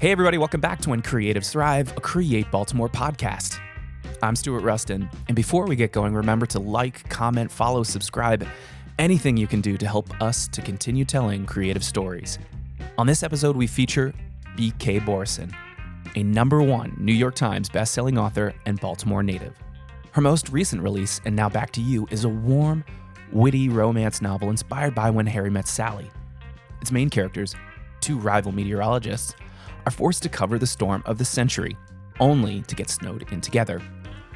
Hey everybody, welcome back to When Creatives Thrive, a Create Baltimore podcast. I'm Stuart Rustin, and before we get going, remember to like, comment, follow, subscribe, anything you can do to help us to continue telling creative stories. On this episode, we feature B.K. Borison, a #1 New York Times bestselling author and Baltimore native. Her most recent release, And Now Back to You, is a warm, witty romance novel inspired by When Harry Met Sally. Its main characters, two rival meteorologists, are forced to cover the storm of the century, only to get snowed in together.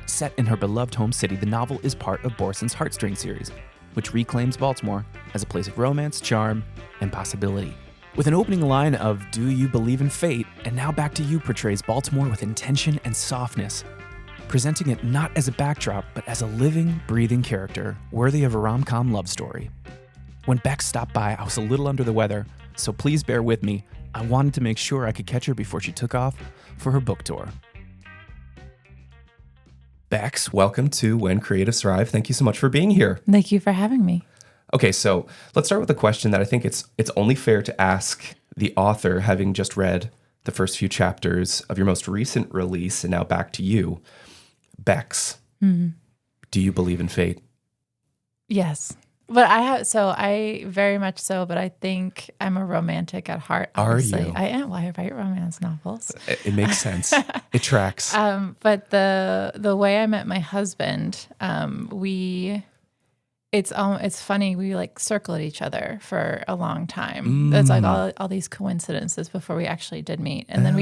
Set in her beloved home city, the novel is part of Borison's Heartstrings series, which reclaims Baltimore as a place of romance, charm, and possibility. With an opening line of "Do you believe in fate?" And Now Back to You portrays Baltimore with intention and softness, presenting it not as a backdrop, but as a living, breathing character worthy of a rom-com love story. When Bex stopped by, I was a little under the weather, so please bear with me. I wanted to make sure I could catch her before she took off for her book tour. Bex, welcome to When Creatives Thrive. Thank you so much for being here. Thank you for having me. Okay, so let's start with a question that I think it's only fair to ask the author, having just read the first few chapters of your most recent release, And Now Back to You. Bex, do you believe in fate? Yes. But I very much so, but I think I'm a romantic at heart. Obviously. Are you? I am. Well, I write romance novels. It makes sense. It tracks. But the way I met my husband, it's funny. We like circled each other for a long time. It's like all these coincidences before we actually did meet. And then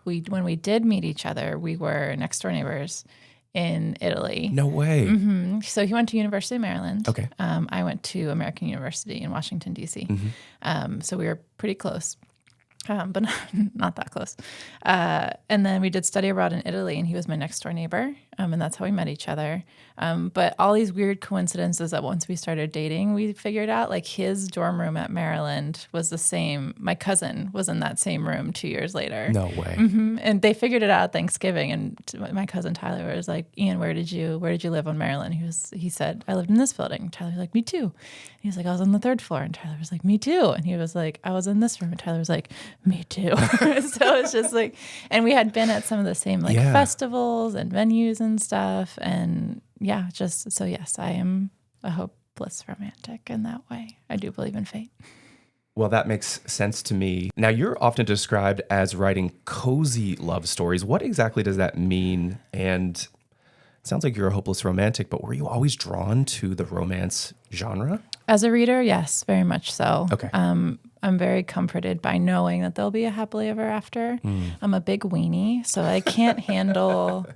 when we did meet each other, we were next door neighbors in Italy. No way. So he went to University of Maryland. Okay. I went to American University in Washington, D.C. So we were pretty close, but not that close. And then we did study abroad in Italy, and he was my next door neighbor, and that's how we met each other. But all these weird coincidences that once we started dating, we figured out like his dorm room at Maryland was the same. My cousin was in that same room 2 years later. No way. And they figured it out at Thanksgiving. And my cousin Tyler was like, "Ian, where did you live on Maryland?" He said, "I lived in this building." Tyler was like, "Me too." And he was like, "I was on the 3rd floor." And Tyler was like, "Me too." And he was like, "I was in this room." And Tyler was like, "Me too." So it's just like, and we had been at some of the same festivals and venues and stuff. And yeah, so yes, I am a hopeless romantic in that way. I do believe in fate. Well, that makes sense to me. Now, you're often described as writing cozy love stories. What exactly does that mean? And it sounds like you're a hopeless romantic, but were you always drawn to the romance genre? As a reader, yes, very much so. Okay. I'm very comforted by knowing that there'll be a happily ever after. I'm a big weenie, so I can't handle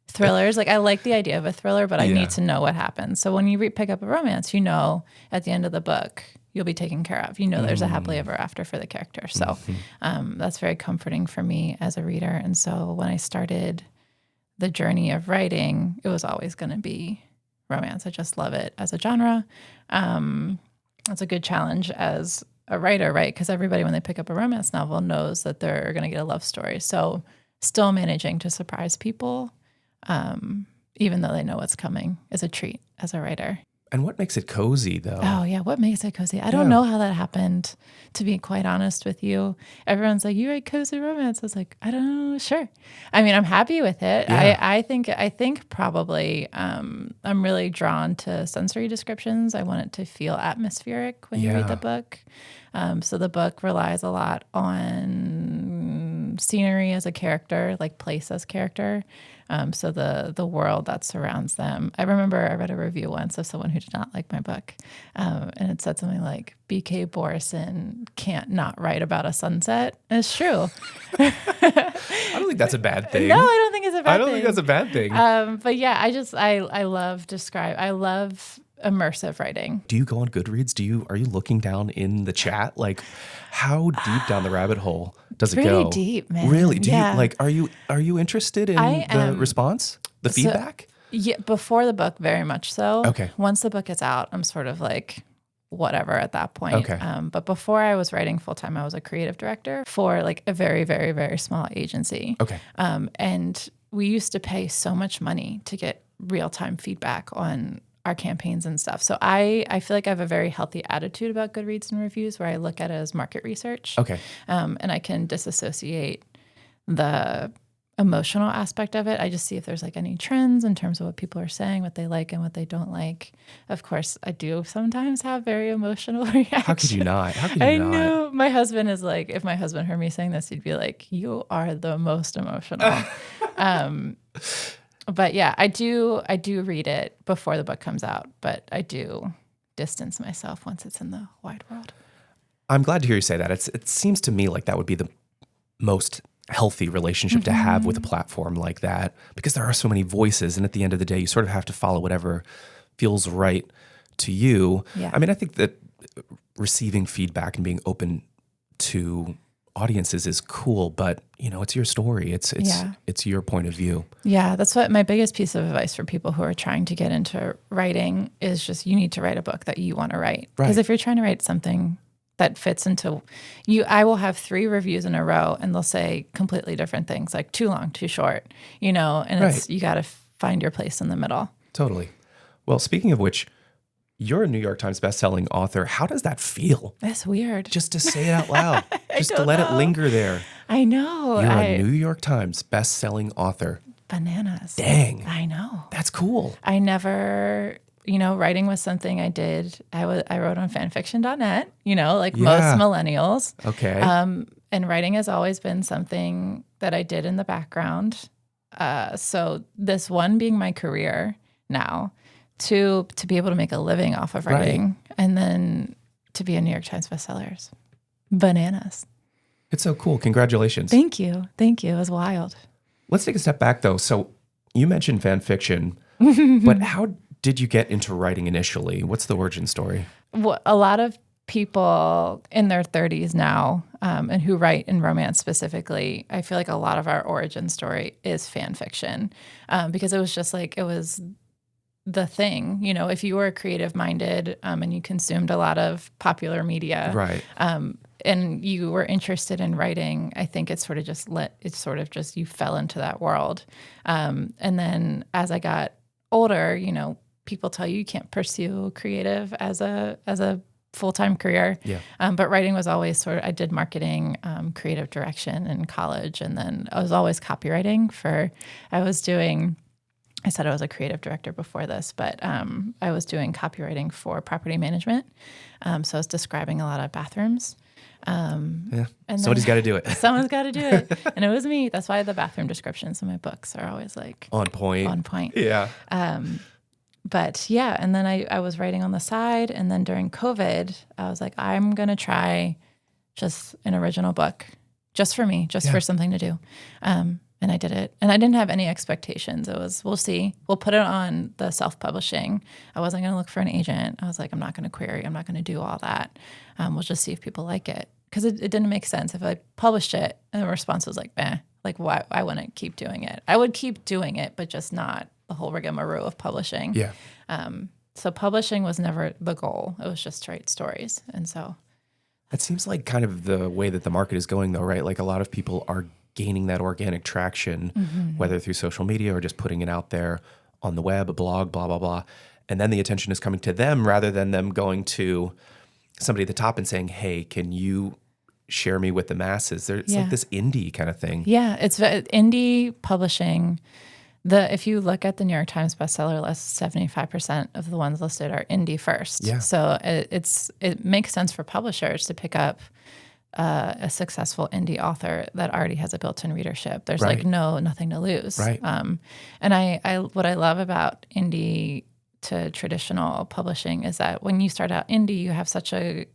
thrillers. Like I like the idea of a thriller, but I need to know what happens. So when you pick up a romance, you know at the end of the book you'll be taken care of. You know there's a happily ever after for the character. So that's very comforting for me as a reader. And so when I started the journey of writing, it was always going to be romance. I just love it as a genre. It's a good challenge as a writer, right? Because everybody, when they pick up a romance novel, knows that they're going to get a love story. So still managing to surprise people, even though they know what's coming, is a treat as a writer. And what makes it cozy, though? Oh, yeah. What makes it cozy? I don't know how that happened, to be quite honest with you. Everyone's like, "You write cozy romance." I was like, I don't know. Sure. I mean, I'm happy with it. Yeah. I think probably I'm really drawn to sensory descriptions. I want it to feel atmospheric when you read the book. So the book relies a lot on scenery as a character, like place as character. So the world that surrounds them. I remember I read a review once of someone who did not like my book, and it said something like, "B.K. Borison can't not write about a sunset." And it's true. I don't think that's a bad thing. No, I don't think it's a bad thing. I don't think that's a bad thing. But yeah, I love immersive writing. Do you go on Goodreads? Are you looking down in the chat? Like, how deep down the rabbit hole does it go? Pretty deep, man. Really? Are you interested in the response? The feedback? Yeah, before the book, very much so. Okay. Once the book is out, I'm sort of like whatever at that point. Okay. But before I was writing full time, I was a creative director for like a very, very, very small agency. Okay. And we used to pay so much money to get real time feedback on our campaigns and stuff. So I feel like I have a very healthy attitude about Goodreads and reviews where I look at it as market research. Okay. And I can disassociate the emotional aspect of it. I just see if there's like any trends in terms of what people are saying, what they like and what they don't like. Of course, I do sometimes have very emotional reactions. How could you not? How could you I not? know. My husband is like, if my husband heard me saying this, he'd be like, you are the most emotional. But yeah, I do read it before the book comes out, but I do distance myself once it's in the wide world. I'm glad to hear you say that. It seems to me like that would be the most healthy relationship to have with a platform like that, because there are so many voices, and at the end of the day, you sort of have to follow whatever feels right to you. Yeah. I mean, I think that receiving feedback and being open to audiences is cool, but it's your story. It's your point of view. Yeah, that's what my biggest piece of advice for people who are trying to get into writing is just you need to write a book that you want to write. Because if you're trying to write something that fits into you, I will have 3 reviews in a row and they'll say completely different things, like too long, too short, and it's, you got to find your place in the middle. Totally. Well, speaking of which, you're a New York Times bestselling author. How does that feel? That's weird. Just to say it out loud, just to let it linger there. I know. You're a New York Times bestselling author. Bananas. Dang. I know. That's cool. I never... writing was something I did. I wrote on fanfiction.net, like most millennials. Okay. And writing has always been something that I did in the background. So this one being my career now, to be able to make a living off of writing, and then to be a New York Times bestsellers. Bananas. It's so cool. Congratulations. Thank you. It was wild. Let's take a step back though. So you mentioned fan fiction, but how did you get into writing initially? What's the origin story? Well, a lot of people in their 30s now, and who write in romance specifically, I feel like a lot of our origin story is fan fiction, because it was just like, it was the thing, if you were creative minded, and you consumed a lot of popular media, right? And you were interested in writing, I think it's sort of just you fell into that world. And then as I got older, people tell you can't pursue creative as a full-time career. Yeah. But writing was always I did marketing, creative direction in college. And then I was always copywriting I said I was a creative director before this, but I was doing copywriting for property management. So I was describing a lot of bathrooms. And somebody's got to do it. Someone's got to do it. And it was me. That's why the bathroom descriptions in my books are always like on point. Yeah. But yeah, and then I was writing on the side, and then during COVID, I was like, I'm going to try just an original book, just for me, for something to do. And I did it. And I didn't have any expectations. It was, we'll see. We'll put it on the self-publishing. I wasn't going to look for an agent. I was like, I'm not going to query. I'm not going to do all that. We'll just see if people like it. Because it didn't make sense. If I published it and the response was like, like why I wouldn't keep doing it. I would keep doing it, but just not the whole rigmarole of publishing. Yeah. So publishing was never the goal. It was just to write stories. And so. That seems like kind of the way that the market is going though, right? Like a lot of people are gaining that organic traction, whether through social media or just putting it out there on the web, a blog, blah, blah, blah. And then the attention is coming to them rather than them going to somebody at the top and saying, hey, can you share me with the masses? It's like this indie kind of thing. Yeah, it's indie publishing. If you look at the New York Times bestseller list, 75% of the ones listed are indie first. Yeah. So it makes sense for publishers to pick up a successful indie author that already has a built-in readership. There's nothing to lose. Right. And what I love about indie to traditional publishing is that when you start out indie, you have such a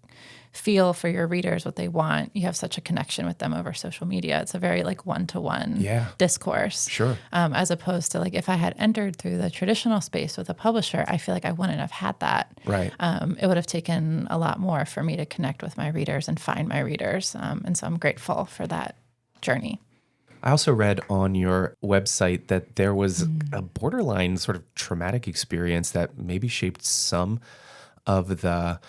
feel for your readers, what they want. You have such a connection with them over social media. It's a very one-to-one discourse. Sure. As opposed to if I had entered through the traditional space with a publisher, I feel like I wouldn't have had that. Right. It would have taken a lot more for me to connect with my readers and find my readers. And so I'm grateful for that journey. I also read on your website that there was a borderline sort of traumatic experience that maybe shaped some of the,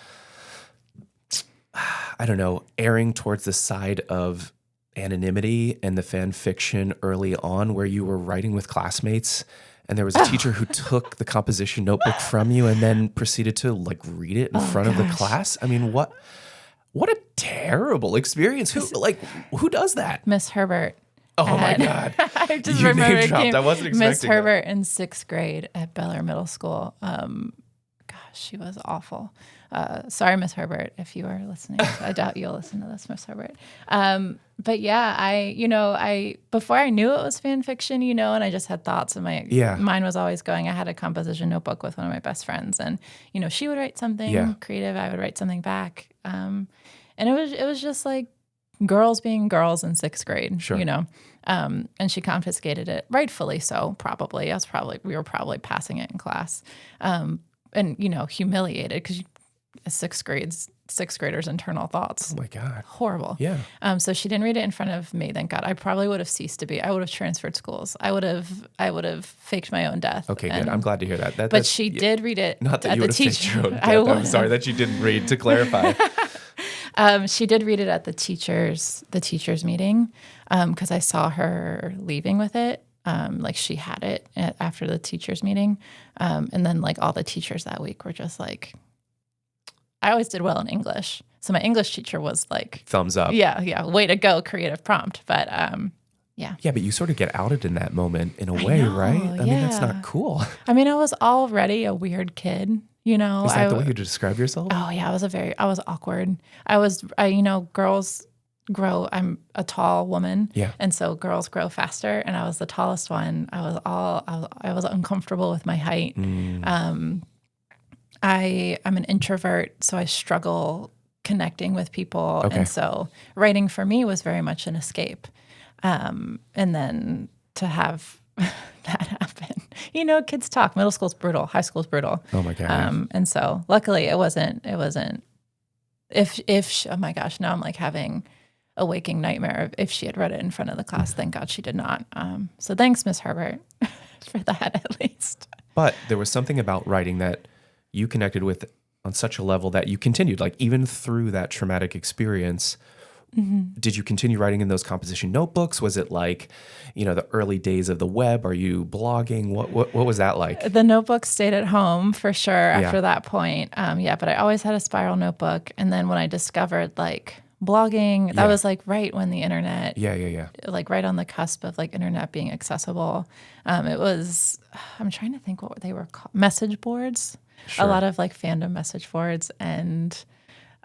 erring towards the side of anonymity and the fan fiction early on, where you were writing with classmates and there was a teacher who took the composition notebook from you and then proceeded to read it in front of the class. I mean, what a terrible experience. Who does that? Miss Herbert. Oh my God. I just You remember name it dropped. came I wasn't expecting Miss that. Herbert in 6th grade at Bel Air Middle School. Gosh, she was awful. Sorry, Miss Herbert, if you are listening. I doubt you'll listen to this, Miss Herbert. But yeah, before I knew it was fan fiction, and I just had thoughts, and my mind was always going. I had a composition notebook with one of my best friends, and she would write something creative, I would write something back, and it was just like girls being girls in 6th grade, Sure. And she confiscated it, rightfully so. Probably we were probably passing it in class, and humiliated because sixth graders' internal thoughts. Oh my God. Horrible. Yeah. So she didn't read it in front of me, thank God. I probably would have ceased to be. I would have transferred schools. I would have faked my own death. Okay, good. I'm glad to hear that. But she did read it. Not that at you the would have faked teacher. your own death. I'm sorry that you didn't read, to clarify. She did read it at the teachers' meeting, because I saw her leaving with it. Like she had it after the teachers' meeting. And then like all the teachers that week were just like, I always did well in English. So my English teacher was like, thumbs up. Yeah. Way to go, creative prompt. But yeah. Yeah, but you sort of get outed in that moment in a way, right? I mean, that's not cool. I mean, I was already a weird kid, Is that the way you describe yourself? Oh yeah, I was awkward. Girls grow, I'm a tall woman. Yeah. And so girls grow faster, and I was the tallest one. I was uncomfortable with my height. I'm an introvert, so I struggle connecting with people. Okay. And so writing for me was very much an escape. And then to have that happen, kids talk. Middle school's brutal. High school's brutal. Oh my God. And so luckily it wasn't, oh my gosh, now I'm like having a waking nightmare of if she had read it in front of the class. Thank God she did not. So thanks, Miss Herbert, for that at least. But there was something about writing that you connected with on such a level that you continued, like even through that traumatic experience. Mm-hmm. Did you continue writing in those composition notebooks? Was it like, the early days of the web? Are you blogging? What was that like? The notebook stayed at home for sure after that point. But I always had a spiral notebook. And then when I discovered like blogging, that was like right when the internet, like right on the cusp of like internet being accessible. It was, I'm trying to think what they were called, message boards. Sure. A lot of like fandom message boards and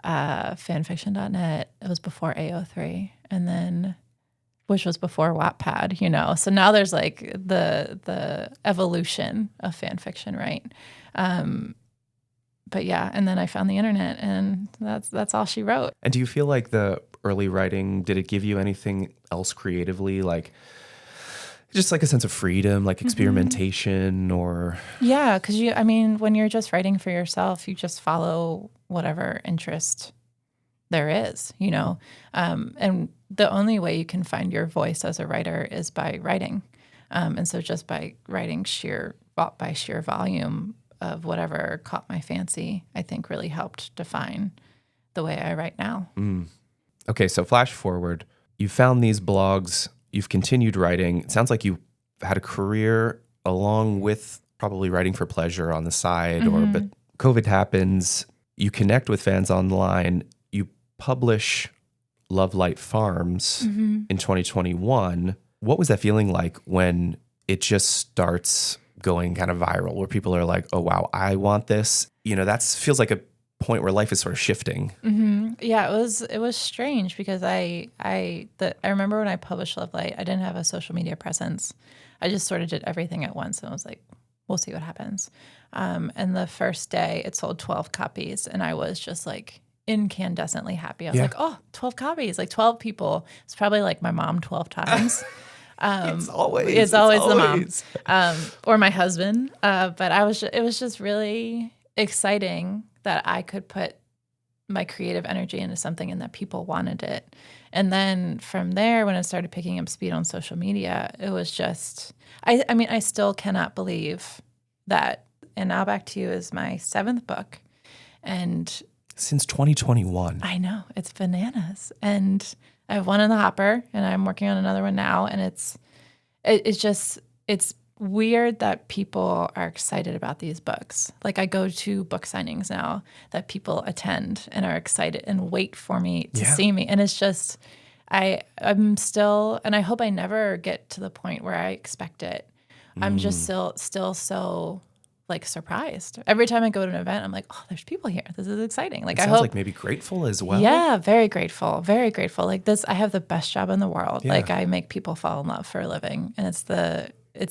fanfiction.net. It was before AO3, and then which was before Wattpad, So now there's like the evolution of fanfiction, right? But yeah, and then I found the internet, and that's all she wrote. And do you feel like the early writing, did it give you anything else creatively, like just like a sense of freedom, like experimentation, or? Yeah, because when you're just writing for yourself, you just follow whatever interest there is, and the only way you can find your voice as a writer is by writing. And so just by writing by sheer volume of whatever caught my fancy, I think really helped define the way I write now. Okay, so flash forward, you found these blogs, you've continued writing. It sounds like you had a career along with probably writing for pleasure on the side, but COVID happens, you connect with fans online, you publish Love Light Farms in 2021. What was that feeling like when it just starts going kind of viral, where people are like, oh wow, I want this? That feels like a point where life is sort of shifting. Yeah, it was strange because I remember when I published Love Light, I didn't have a social media presence. I just sort of did everything at once, and I was like, we'll see what happens. And the first day it sold 12 copies, and I was just like incandescently happy. I was like, oh, 12 copies, like 12 people. It's probably like my mom 12 times. It's always the mom, or my husband. But it was just really exciting that I could put my creative energy into something and that people wanted it. And then from there, when it started picking up speed on social media, it was just, I still cannot believe that And Now Back to You is my 7th book. And since 2021. I know, it's bananas. And I have one in the hopper, and I'm working on another one now. And it's weird that people are excited about these books. Like I go to book signings now that people attend and are excited and wait for me to see me. And it's just, I'm still, and I hope I never get to the point where I expect it. I'm just still so like surprised. Every time I go to an event, I'm like, oh, there's people here. This is exciting. Like, It I sounds hope, like maybe grateful as well. yeah, very grateful, very grateful. Like this, I have the best job in the world. Yeah. Like I make people fall in love for a living, and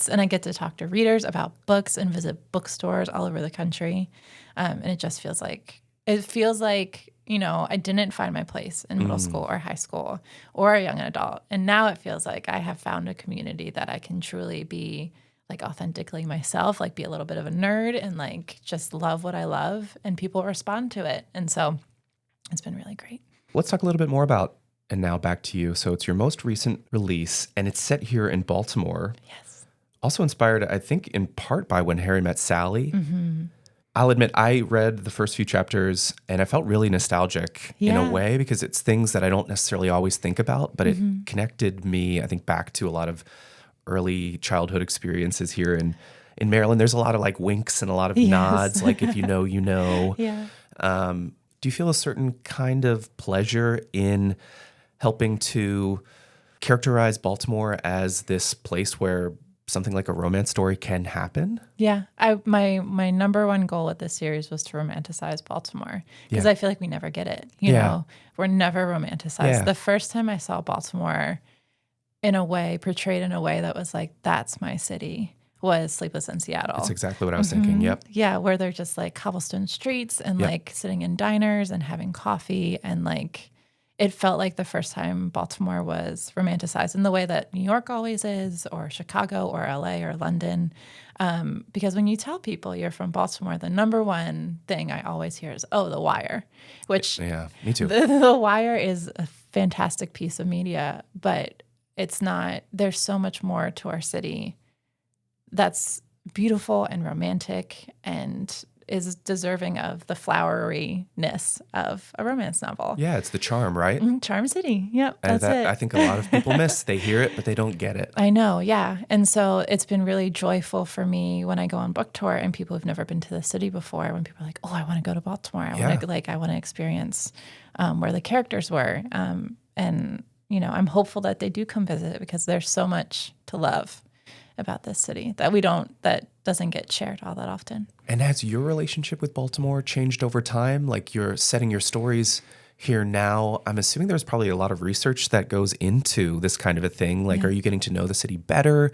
and I get to talk to readers about books and visit bookstores all over the country. And it just feels like, I didn't find my place in middle school or high school or a young adult. And now it feels like I have found a community that I can truly be like authentically myself, like be a little bit of a nerd and like just love what I love, and people respond to it. And so it's been really great. Let's talk a little bit more about And Now Back to You. So it's your most recent release, and it's set here in Baltimore. Yes. Also inspired, I think, in part by When Harry Met Sally. I'll admit, I read the first few chapters and I felt really nostalgic in a way, because it's things that I don't necessarily always think about, but it connected me, I think, back to a lot of early childhood experiences here in Maryland. There's a lot of like winks and a lot of nods, like if you know, you know. Yeah. Do you feel a certain kind of pleasure in helping to characterize Baltimore as this place where something like a romance story can happen? Yeah. My number one goal with this series was to romanticize Baltimore, because I feel like we never get it. You know, we're never romanticized. Yeah. The first time I saw Baltimore portrayed in a way that was like, that's my city, was Sleepless in Seattle. That's exactly what I was thinking. Yep. Yeah, where they're just like cobblestone streets and like sitting in diners and having coffee, and like it felt like the first time Baltimore was romanticized in the way that New York always is, or Chicago or LA or London. Because when you tell people you're from Baltimore, the number one thing I always hear is, oh, The Wire, which Yeah, me too. the Wire is a fantastic piece of media, but it's not, there's so much more to our city that's beautiful and romantic and is deserving of the floweriness of a romance novel. Yeah, it's the charm, right? Charm City. Yep, And that's it. I think a lot of people miss. They hear it, but they don't get it. I know, yeah. And so it's been really joyful for me when I go on book tour and people who've never been to the city before, when people are like, oh, I want to go to Baltimore. I want to experience where the characters were. And, you know, I'm hopeful that they do come visit, because there's so much to love about this city that doesn't get shared all that often. And has your relationship with Baltimore changed over time? Like, you're setting your stories here now. I'm assuming there's probably a lot of research that goes into this kind of a thing. Like, are you getting to know the city better?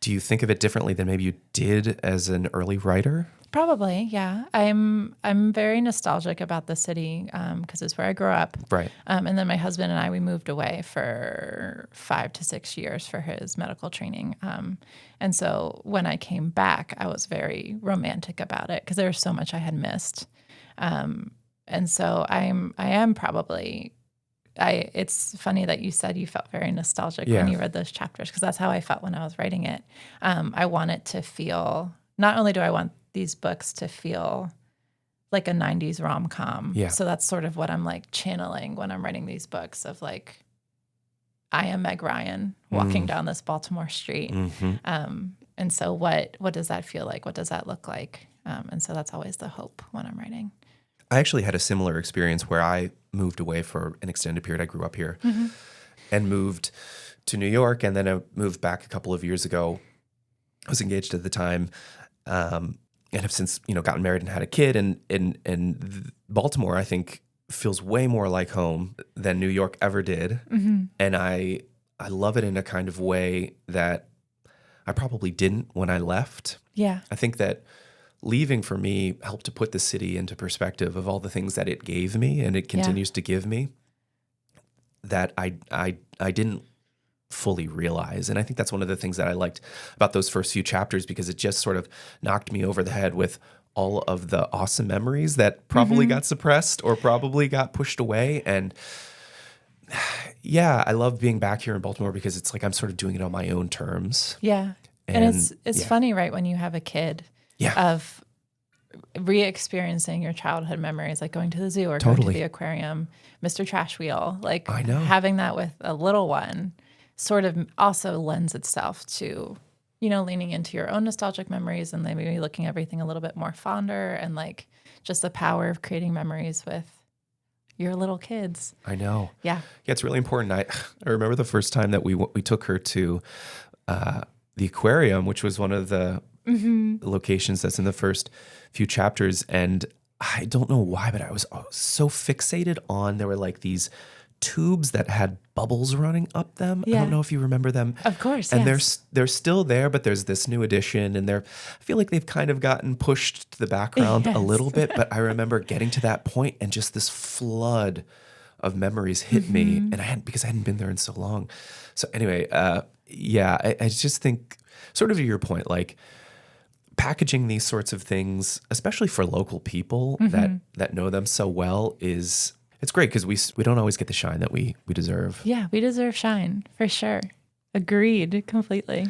Do you think of it differently than maybe you did as an early writer? Probably, yeah. I'm very nostalgic about the city because it's where I grew up. Right. And then my husband and I, we moved away for 5 to 6 years for his medical training. And so when I came back, I was very romantic about it because there was so much I had missed. And so I am probably. It's funny that you said you felt very nostalgic when you read those chapters, because that's how I felt when I was writing it. I want it to feel. Not only do I want these books to feel like a 90s rom-com. Yeah. So that's sort of what I'm like channeling when I'm writing these books of like, I am Meg Ryan walking down this Baltimore street. Mm-hmm. And so what does that feel like? What does that look like? And so that's always the hope when I'm writing. I actually had a similar experience where I moved away for an extended period. I grew up here and moved to New York, and then I moved back a couple of years ago. I was engaged at the time. And have since, gotten married and had a kid, and Baltimore, I think, feels way more like home than New York ever did. Mm-hmm. And I love it in a kind of way that I probably didn't when I left. Yeah. I think that leaving for me helped to put the city into perspective of all the things that it gave me and it continues to give me that I didn't fully realize. And I think that's one of the things that I liked about those first few chapters, because it just sort of knocked me over the head with all of the awesome memories that probably got suppressed or probably got pushed away. And I love being back here in Baltimore because it's like I'm sort of doing it on my own terms. Yeah. And it's funny, right, when you have a kid of re-experiencing your childhood memories, like going to the zoo or going to the aquarium, Mr. Trash Wheel, like having that with a little one sort of also lends itself to, leaning into your own nostalgic memories and then maybe looking at everything a little bit more fonder, and like just the power of creating memories with your little kids. I know. Yeah. Yeah, it's really important. I remember the first time that we took her to the aquarium, which was one of the locations that's in the first few chapters. And I don't know why, but I was so fixated on, there were like these tubes that had bubbles running up them. Yeah. I don't know if you remember them. Of course, and yes. they're still there, but there's this new edition, and I feel like they've kind of gotten pushed to the background a little bit. But I remember getting to that point, and just this flood of memories hit me, and because I hadn't been there in so long. So anyway, I just think, sort of to your point, like packaging these sorts of things, especially for local people that know them so well, it's great, because we don't always get the shine that we deserve. Yeah, we deserve shine, for sure. Agreed, completely.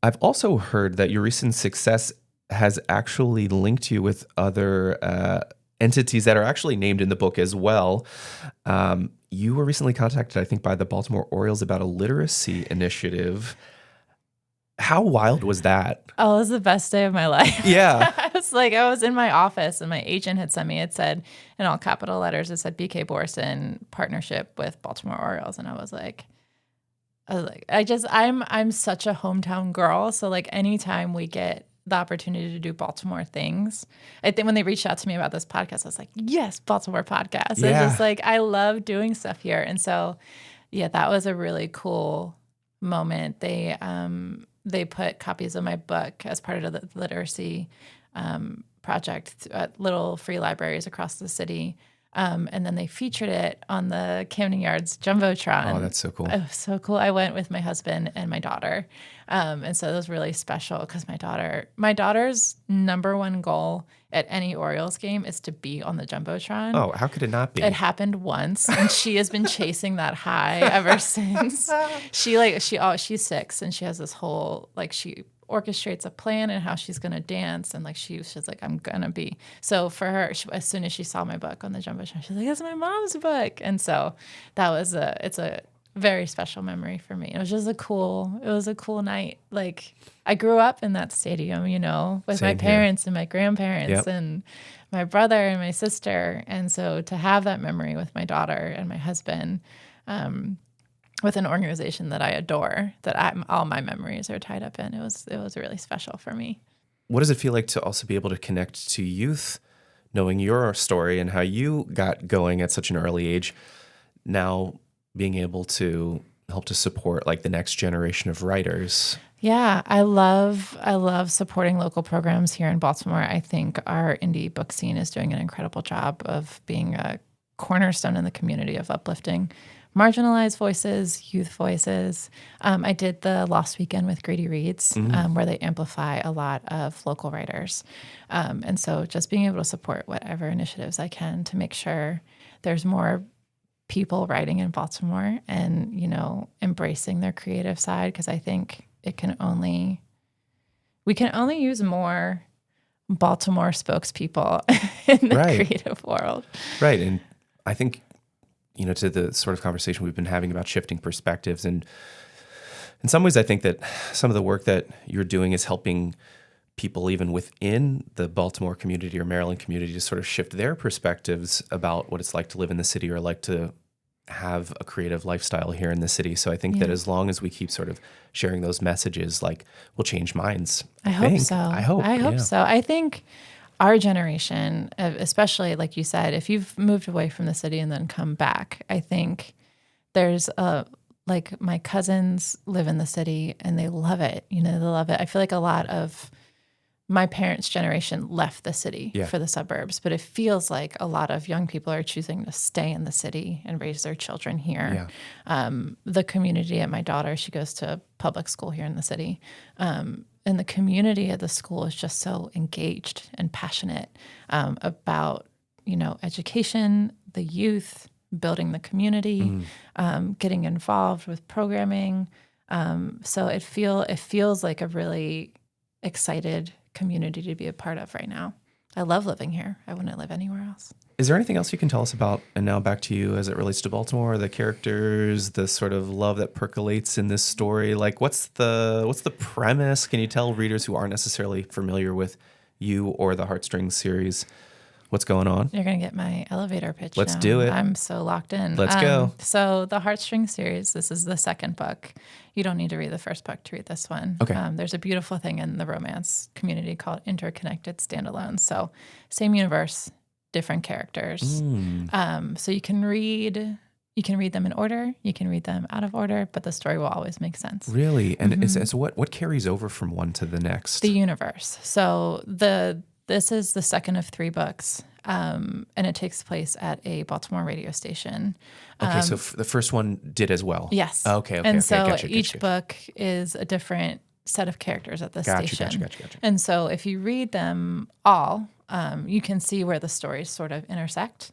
I've also heard that your recent success has actually linked you with other entities that are actually named in the book as well. You were recently contacted, I think, by the Baltimore Orioles about a literacy initiative. How wild was that? Oh, it was the best day of my life. Yeah. I was in my office, and my agent had sent me, it said in all capital letters, it said BK Borison partnership with Baltimore Orioles. And I was like, I'm such a hometown girl. So like anytime we get the opportunity to do Baltimore things, I think when they reached out to me about this podcast, I was like, yes, Baltimore podcast. Yeah. It's just like, I love doing stuff here. And so, yeah, that was a really cool moment. They put copies of my book as part of the literacy project at little free libraries across the city. And then they featured it on the Camden Yards Jumbotron. Oh, that's so cool. It was so cool. I went with my husband and my daughter. And so it was really special because my daughter's number one goal at any Orioles game is to be on the Jumbotron. Oh, how could it not be? It happened once, and she has been chasing that high ever since. She's 6, and she has this whole, like, she orchestrates a plan and how she's going to dance. And like, she's like, I'm going to be. So for her, as soon as she saw my book on the Jumbotron, she's like, that's my mom's book. And so it's a very special memory for me. It was a cool night. Like, I grew up in that stadium, with Same my parents and my grandparents and my brother and my sister. And so to have that memory with my daughter and my husband, with an organization that I adore, all my memories are tied up in, it was really special for me. What does it feel like to also be able to connect to youth, knowing your story and how you got going at such an early age, now being able to help to support like the next generation of writers? Yeah, I love supporting local programs here in Baltimore. I think our indie book scene is doing an incredible job of being a cornerstone in the community, of uplifting marginalized voices, youth voices. I did the Lost Weekend with Grady Reads, where they amplify a lot of local writers. And so just being able to support whatever initiatives I can to make sure there's more people writing in Baltimore and, embracing their creative side, because I think we can only use more Baltimore spokespeople in the creative world. Right. And I think, to the sort of conversation we've been having about shifting perspectives. And in some ways, I think that some of the work that you're doing is helping people even within the Baltimore community or Maryland community to sort of shift their perspectives about what it's like to live in the city or like to have a creative lifestyle here in the city. So I think that as long as we keep sort of sharing those messages, like, we'll change minds. I hope so. I hope so. I think our generation, especially like you said, if you've moved away from the city and then come back, I think there's like my cousins live in the city and they love it. They love it. I feel like a lot of my parents' generation left the city for the suburbs, but it feels like a lot of young people are choosing to stay in the city and raise their children here. Yeah. The community at my daughter, she goes to public school here in the city. And the community at the school is just so engaged and passionate about, education, the youth, building the community, getting involved with programming. So it feels like a really excited community to be a part of right now. I love living here. I wouldn't live anywhere else. Is there anything else you can tell us about, and now back to you, as it relates to Baltimore, the characters, the sort of love that percolates in this story? Like, what's the premise? Can you tell readers who aren't necessarily familiar with you or the Heartstrings series What's going on? You're going to get my elevator pitch. Let's now. do it. I'm so locked in. Let's go. So the Heartstrings series, this is the second book. You don't need to read the first book to read this one. Okay. There's a beautiful thing in the romance community called interconnected standalones. So same universe, different characters. So you can read them in order. You can read them out of order, but the story will always make sense. Really? And so what carries over from one to the next? The universe. So this is the second of 3 books, and it takes place at a Baltimore radio station. Okay, so the first one did as well. Yes. Okay. And so gotcha. each book is a different set of characters at the station. Gotcha. And so if you read them all, you can see where the stories sort of intersect,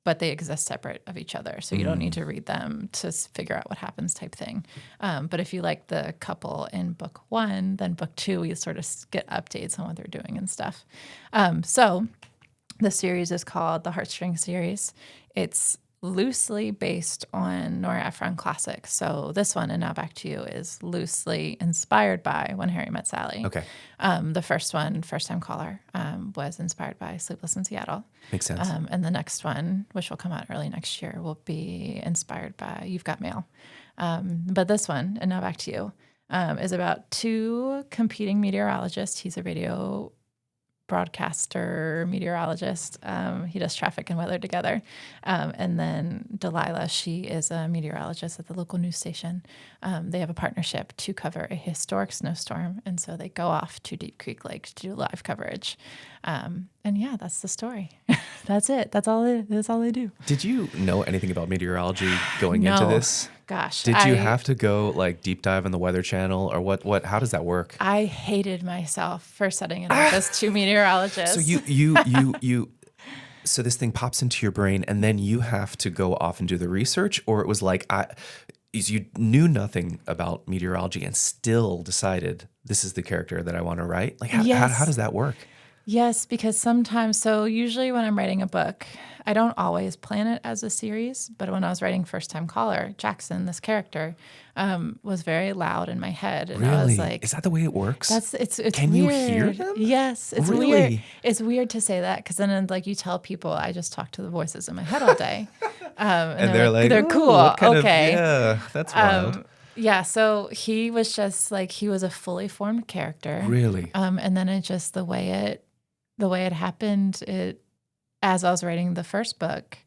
but they exist separate of each other. So you don't need to read them to figure out what happens type thing. But if you like the couple in book 1, then book 2, you sort of get updates on what they're doing and stuff. So the series is called the Heartstrings series. It's loosely based on Nora Ephron classics. So this one, And Now Back to You, is loosely inspired by When Harry Met Sally. Okay. The first one, First Time Caller, was inspired by Sleepless in Seattle. Makes sense. And the next one, which will come out early next year, will be inspired by You've Got Mail. But this one, And Now Back to You, is about 2 competing meteorologists. He's a radio broadcaster, meteorologist. He does traffic and weather together. And then Delilah, she is a meteorologist at the local news station. They have a partnership to cover a historic snowstorm. And so they go off to Deep Creek Lake to do live coverage. And yeah, that's the story. That's it. That's all they do. Did you know anything about meteorology going into this? Gosh. Did you have to go like deep dive on the Weather Channel or what? How does that work? I hated myself for setting it up as 2 meteorologists. So you so this thing pops into your brain and then you have to go off and do the research, or it was like you knew nothing about meteorology and still decided this is the character that I want to write? Like how does that work? Yes, because usually when I'm writing a book, I don't always plan it as a series, but when I was writing First Time Caller, Jackson, this character, was very loud in my head. And really? I was like, is that the way it works? It's Can weird. you hear them? Yes, it's really? weird. It's weird to say that because then like you tell people I just talk to the voices in my head all day. And they're like, they're cool. Okay. Yeah, that's wild. Yeah, so he was just like, he was a fully formed character. Really? And then it just, the way it happened, as I was writing the first book,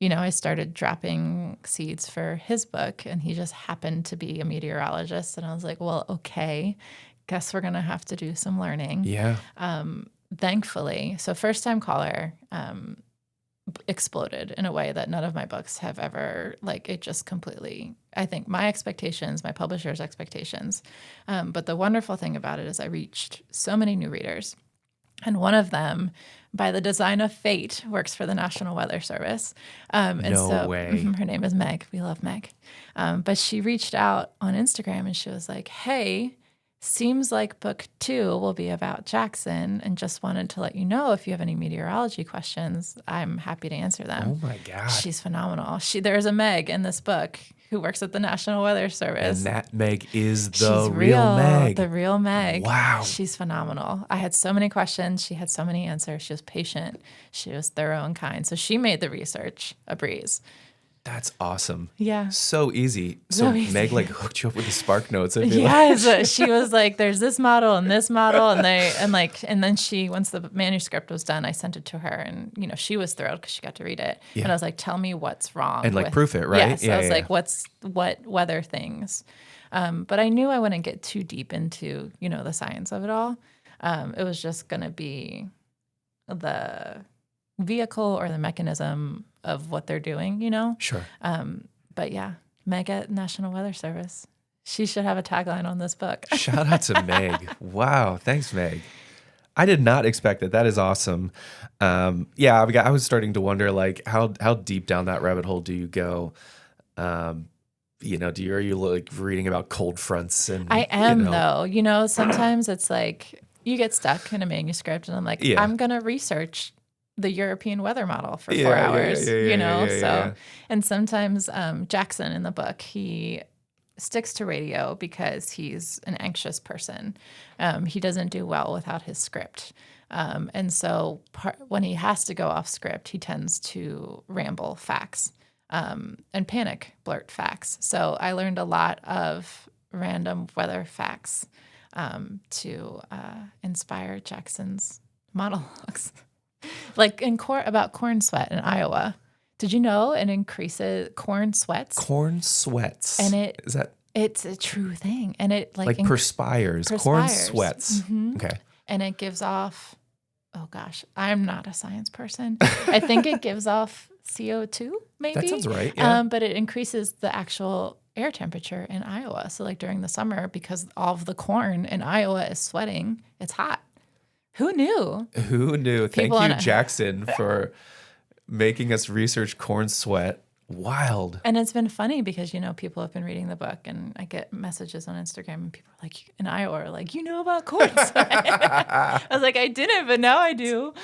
I started dropping seeds for his book, and he just happened to be a meteorologist. And I was like, well, okay, guess we're going to have to do some learning. Yeah. Thankfully, so First Time Caller exploded in a way that none of my books have ever, it just completely, I think, my expectations, my publisher's expectations. But the wonderful thing about it is I reached so many new readers. And one of them, by the design of fate, works for the National Weather Service. No way. Her name is Meg. We love Meg. But she reached out on Instagram and she was like, hey, seems like book 2 will be about Jackson, and just wanted to let you know if you have any meteorology questions, I'm happy to answer them. Oh my God. She's phenomenal. There's a Meg in this book who works at the National Weather Service. And that Meg is She's the real Meg. The real Meg. Wow. She's phenomenal. I had so many questions. She had so many answers. She was patient. She was thorough and kind. So she made the research a breeze. That's awesome. Yeah. So easy. So Meg hooked you up with the Spark Notes. I feel yes. She was like, there's this model and this model. And then once the manuscript was done, I sent it to her, and, she was thrilled because she got to read it. Yeah. And I was like, tell me what's wrong. And proof it, right? Yes. Yeah, I was like, what weather things? But I knew I wouldn't get too deep into, the science of it all. It was just going to be the vehicle or the mechanism of what they're doing, Sure. But yeah, Meg at National Weather Service. She should have a tagline on this book. Shout out to Meg. Wow. Thanks, Meg. I did not expect that. That is awesome. I was starting to wonder, how deep down that rabbit hole do you go? Are you like reading about cold fronts? And I am, though. Sometimes it's like you get stuck in a manuscript, and I'm like, I'm going to research the European weather model for 4 hours, so. And sometimes Jackson in the book, he sticks to radio because he's an anxious person. He doesn't do well without his script. And so when he has to go off script, he tends to ramble facts and panic blurt facts. So I learned a lot of random weather facts to inspire Jackson's monologues. Like about corn sweat in Iowa. Did you know it increases corn sweats? Corn sweats. And it's a true thing. And it perspires. Corn sweats. Mm-hmm. Okay. And it gives off, oh gosh, I'm not a science person. I think it gives off CO2, maybe. That sounds right. Yeah. But it increases the actual air temperature in Iowa. So like during the summer, because all of the corn in Iowa is sweating, it's hot. Who knew? Who knew? Thank you, Jackson, for making us research corn sweat. Wild. And it's been funny because, people have been reading the book and I get messages on Instagram and people are like, in Iowa are like, about corn sweat. I was like, I didn't, but now I do.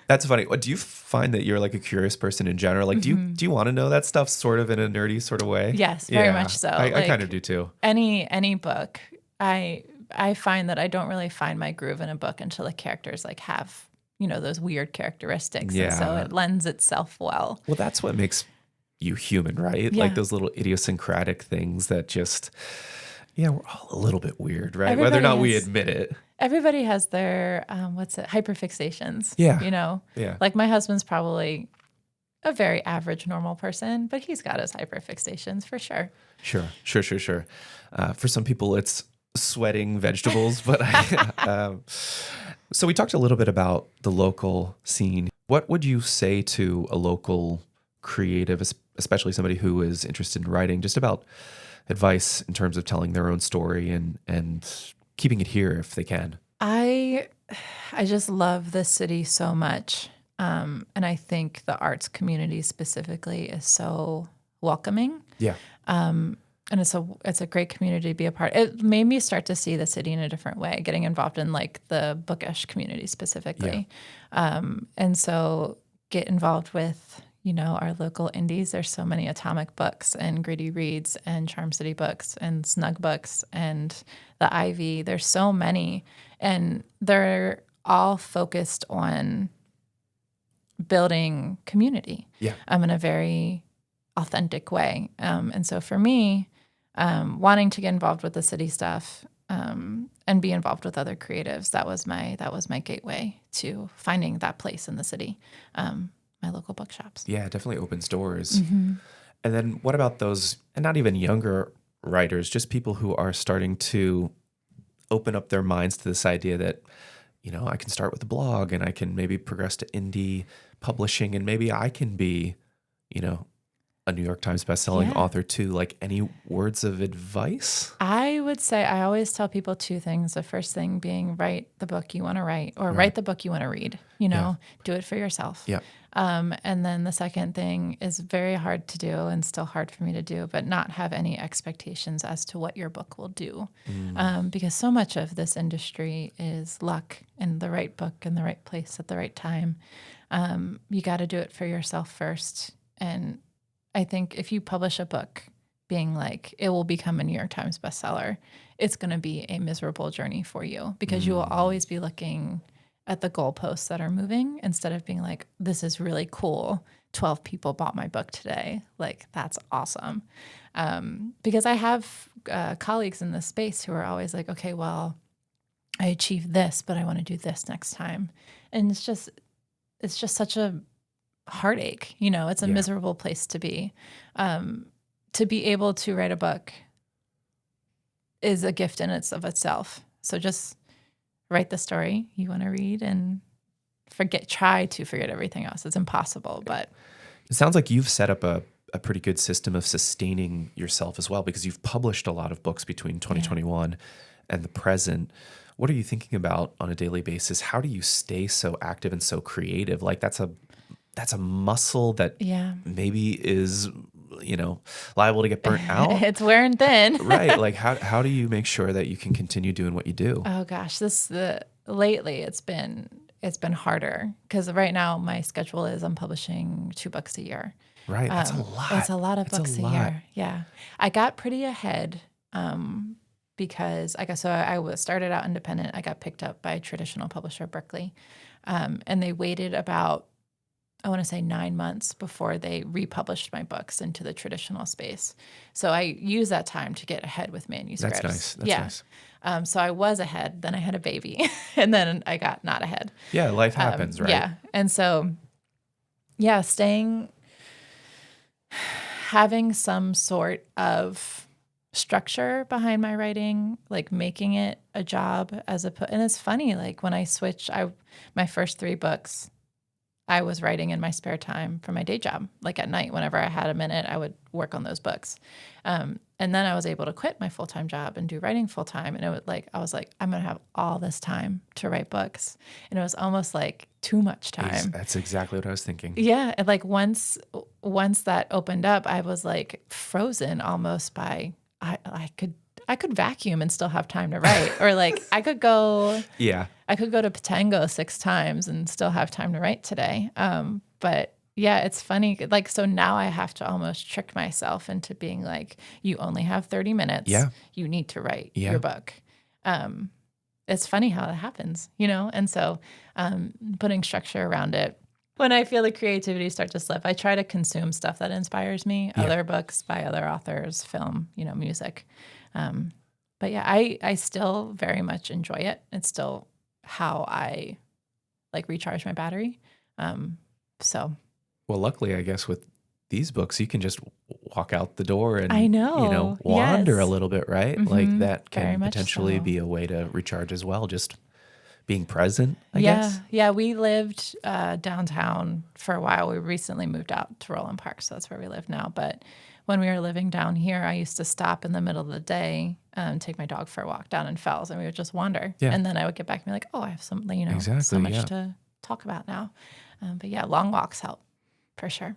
That's funny. Do you find that you're like a curious person in general? Like, do you want to know that stuff sort of in a nerdy sort of way? Yes, very much so. I kind of do too. Any book, I find that I don't really find my groove in a book until the characters like have, those weird characteristics. Yeah. And so it lends itself well. Well, that's what makes you human, right? Yeah. Like those little idiosyncratic things that just, we're all a little bit weird, right? Everybody Whether or not we admit it. Everybody has their, hyperfixations. Yeah. Yeah. Like my husband's probably a very average, normal person, but he's got his hyperfixations for sure. Sure. For some people, it's sweating vegetables, but so we talked a little bit about the local scene. What would you say to a local creative, especially somebody who is interested in writing, just about advice in terms of telling their own story and keeping it here if they can? I just love this city so much. And I think the arts community specifically is so welcoming. Yeah. And it's a great community to be a part. It made me start to see the city in a different way, getting involved in like the bookish community specifically. Yeah. And so get involved with, our local indies. There's so many Atomic Books and Gritty Reads and Charm City Books and Snug Books and the Ivy. There's so many, and they're all focused on building community. Yeah. In a very authentic way. And so for me, wanting to get involved with the city stuff and be involved with other creatives, that was my gateway to finding that place in the city. My local bookshops. Yeah, it definitely opens doors. Mm-hmm. And then what about those, and not even younger writers, just people who are starting to open up their minds to this idea that, I can start with a blog and I can maybe progress to indie publishing and maybe I can be, a New York Times bestselling author too. Like, any words of advice? I would say I always tell people two things. The first thing being write the book you want to write, or write the book you want to read. Do it for yourself. Yeah. And then the second thing is very hard to do and still hard for me to do, but not have any expectations as to what your book will do. Because so much of this industry is luck and the right book in the right place at the right time. You got to do it for yourself first. And I think if you publish a book being like, it will become a New York Times bestseller, it's going to be a miserable journey for you because you will always be looking at the goalposts that are moving instead of being like, this is really cool. 12 people bought my book today. Like, that's awesome. Because I have colleagues in this space who are always like, okay, well, I achieved this, but I want to do this next time. And it's just such a heartache, it's a miserable place to be. To be able to write a book is a gift in itself. So just write the story you want to read and try to forget everything else. It's impossible, but it sounds like you've set up a pretty good system of sustaining yourself as well, because you've published a lot of books between 2021 and the present. What are you thinking about on a daily basis? How do you stay so active and so creative? Like, that's a muscle that maybe is, liable to get burnt out. It's wearing thin. Right. Like, how do you make sure that you can continue doing what you do? Oh gosh, lately it's been harder because right now my schedule is I'm publishing 2 books a year. Right. That's a lot. It's a lot of books a year. Yeah. I got pretty ahead because I guess started out independent. I got picked up by a traditional publisher, Berkeley, and they waited about, I want to say 9 months before they republished my books into the traditional space. So I used that time to get ahead with manuscripts. That's nice. So I was ahead, then I had a baby, and then I got not ahead. Yeah, life happens, right? Yeah. And so, having some sort of structure behind my writing, like making it a job and it's funny, like when I switched, my first 3 books, I was writing in my spare time for my day job. Like at night, whenever I had a minute, I would work on those books. And then I was able to quit my full-time job and do writing full-time. And I was like, I'm going to have all this time to write books. And it was almost like too much time. That's exactly what I was thinking. Yeah. And like once that opened up, I was like frozen almost by, I could vacuum and still have time to write, or like I could go to Patango 6 times and still have time to write today. But yeah, it's funny. Like, so now I have to almost trick myself into being like, you only have 30 minutes. Yeah. You need to write your book. It's funny how that happens, And so, putting structure around it. When I feel the creativity start to slip, I try to consume stuff that inspires me, other books by other authors, film, music. But yeah, I still very much enjoy it. It's still how I like recharge my battery. Well, luckily, I guess with these books, you can just walk out the door and I know, wander a little bit, right? Mm-hmm. Like that can Very much potentially so. be a way to recharge as well. Just being present, I guess. Yeah. We lived downtown for a while. We recently moved out to Roland Park, so that's where we live now. But when we were living down here, I used to stop in the middle of the day and take my dog for a walk down in Fells, and we would just wander. Yeah. And then I would get back and be like, oh, I have so much to talk about now. But yeah, long walks help for sure.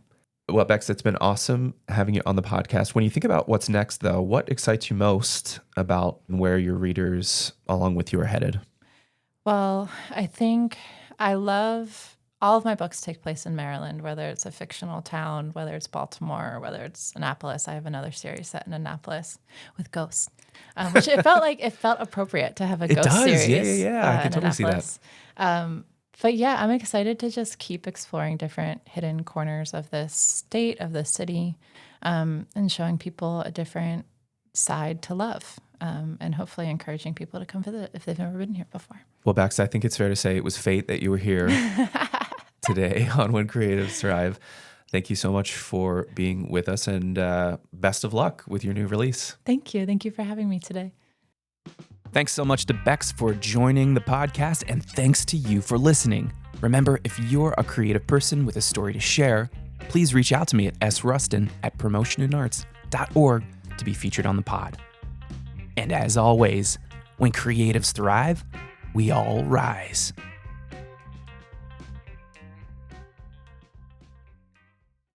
Well, Bex, it's been awesome having you on the podcast. When you think about what's next, though, what excites you most about where your readers, along with you, are headed? Well, I think I love all of my books take place in Maryland, whether it's a fictional town, whether it's Baltimore, or whether it's Annapolis. I have another series set in Annapolis with ghosts, which it felt appropriate to have a ghost series. Yeah. I can totally see that. But yeah, I'm excited to just keep exploring different hidden corners of this state, of this city, and showing people a different side to love, and hopefully encouraging people to come visit if they've never been here before. Well, Bex, I think it's fair to say it was fate that you were here today on When Creatives Thrive. Thank you so much for being with us, and best of luck with your new release. Thank you. Thank you for having me today. Thanks so much to Bex for joining the podcast, and thanks to you for listening. Remember, if you're a creative person with a story to share, please reach out to me at srustin@promotioninarts.org to be featured on the pod. And as always, when creatives thrive, we all rise.